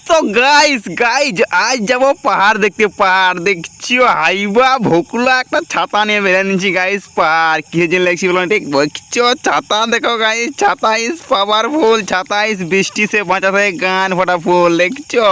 তো guys guys আজ যাবো পাহাড় দেখতে। পাহাড় দেখছি হাইবা ভোকুলা একটা ছাতা নিয়ে বেরিয়ে নিচ্ছি গাইস। পাহাড় কি যে লাগছি বলো ঠিক দেখছো ছাতা দেখো গাইস, ছাতা ইস পাওয়ারফুল, ছাতা ইস বৃষ্টি সে বাঁচাতে গান ফাটা ফুল। দেখছো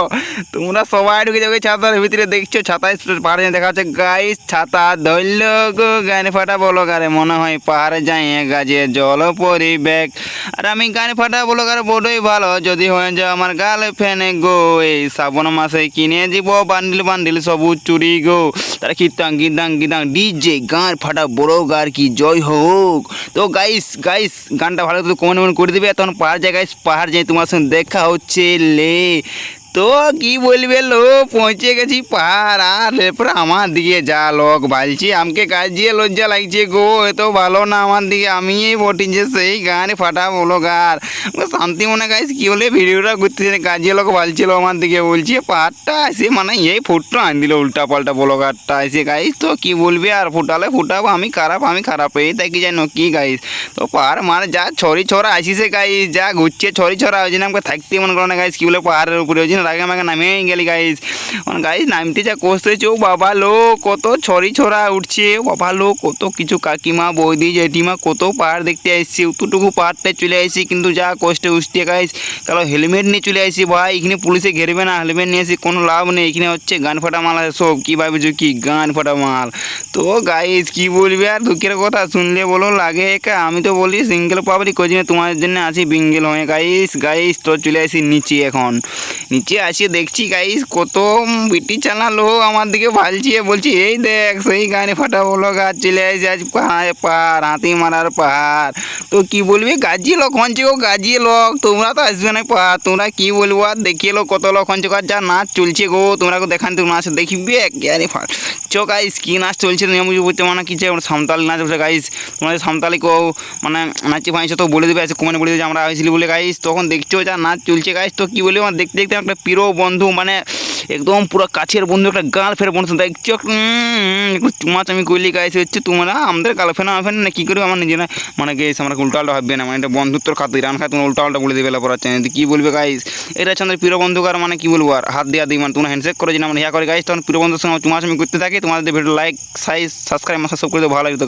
তোমরা সবাই ঢুকে যাবে ছাতার ভিতরে, দেখছো ছাতা ইস পাহাড়ে দেখা হচ্ছে গাইস। ছাতা ধরল গো গান ফাটা বলো গারে, মনে হয় পাহাড়ে যাই গাছে জল পরিবেক। আর আমি গান ফাটা বলো গারে বড়ই ভালো, যদি হয়ে যায় আমার গালে ফেনে গো। এই শ্রাবণ মাসে কিনে দিব বান্ডিল বান্ডিল সবুজ চুরি গো। তারা কীর্তাং গীতাং গীতাং ডিজে গান ফাটা বড় গার কি জয় হোক। তো গাইস গাইস গানটা ভালো তো কমেন্ট করে দিবে। তখন পাহাড় যায় গাইস, পাহাড় যাই তোমার সঙ্গে দেখা হচ্ছে লে। তো কি বলবে লো, পৌঁছে গেছি পাহাড়। আর এরপরে আমার দিকে যা লোক ভালছি, আমাকে কাজ দিয়ে লজ্জা লাগছে গো। এত ভালো না আমার দিকে, আমি বটিছে সেই গানে ফাটা বলো গার শান্তি মনে গাইস। কি হলে ভিডিওটা ঘুরতে কাজিয়ে লোক ভালছিল আমার দিকে, বলছি পাহাড়টা এসে মানে এই ফুটটো আন দিল উল্টা পাল্টা বলো গারটা এসে গাইস। তো কি বলবে আর, ফুটালে ফুটাবো, আমি খারাপ এই তাই কি জানো কি গাইস। তো পাহাড় মানে যা ছড়ি ছড়া আসিছে গাইস, যা ঘুরছে ছড়ি ছড়া ওই জন্য আমাকে থাকতে মনে করো না গাইস। কি বলে পাহাড়ের উপরে ওই জন্য রাগে আমাকে নামিয়ে গেলি গাইস। গাইস নামতে যা কষতেছে ও বাবা লো, কত ছড়ি ছড়া উঠছে ও বাবা লো, কত কিছু কাকিমা বৌদি জেঠিমা কত পাহাড় দেখতে আসছি। অতটুকু পাহাড়টায় চলে আসছি কিন্তু যা কষ্টে উঠছে গাইস। কারণ হেলমেট নিয়ে চলে আসছি ভাই, এখানে পুলিশে ঘেরবে না, হেলমেট নিয়ে আসি কোনো লাভ নেই। এখানে হচ্ছে গান ফাটা মাল আছে সব, কী ভাবেছো কি গান ফাটা মাল। তো গাইস কি বলবে আর, দুঃখের কথা শুনলে বলো লাগে একা। আমি তো বলি সিঙ্গেল পাবলিক ওই জন্য তোমার জন্য আছি বিঙ্গেল হয়ে গাইস। গাইস তো চলে আসি নিচে, এখন নিচে আসি দেখছি গাইস কত বিটি চালালো আমার দিকে ভালছিয়ে, বলছি এই দেখ সেই গানে ফাটা বলো গাছ চলে আসে আজ পাহাড় হাতি মারার পাহাড়। তো কি বলবি গাজিয়ে লোক হচ্ছে গো, গাজিয়ে লোক তোমরা তো আসবে না পাহাড়। তোমরা কি বলবো আর, দেখিয়ে লোক কত লোক হচ্ছে যা নাচ চলছে গো। তোমরা দেখান তো নাচ দেখবি জ্ঞানে ফাট চো গাইস। কি নাচ চলছে নিয়ম বুঝতে মানে কি সাঁওতালি নাচ বলছে গাইস। তোমাদের সাঁওতালি কেউ মানে নাচি ফাঁচছে তো বলে দেবে, আছে কমেন্ট বলে দেবে আমরা আসছিলি বলে গাইস। তখন দেখছো যা নাচ চলছে গাইস। তো কি বলবো দেখতে দেখতে একটা প্রিয় বন্ধু মানে একদম পুরো কাছের বন্ধু, একটা গার্লফ্রেন্ড বন্ধু দেখছো একটু চুমা চামি করলি গাইস। হচ্ছে তোমরা আমাদের গার্লফ্রেন্ড না কী করবে আমার নিজে না মানে গেস, আমরা উল্টাল্টা ভাববে না, মানে এটা বন্ধুত্বর খাতির রান খায়, তোমরা উল্টাল্টা বলে দেবে পড়াচ্ছে কী বলবে গাইস। এটা হচ্ছে আমাদের প্রিয় বন্ধু আর মানে কী বলবো আর, হাত দেওয়া দিই মানে তোমরা হ্যান্ডশেক করে যে আমরা ইয়া করে গাইস। তখন প্রিয় বন্ধুর সঙ্গে চুমা চামি করতে থাকি। তোমাদের ভিডিও লাইক সাবস্ক্রাইব করে ভালো লাগে তো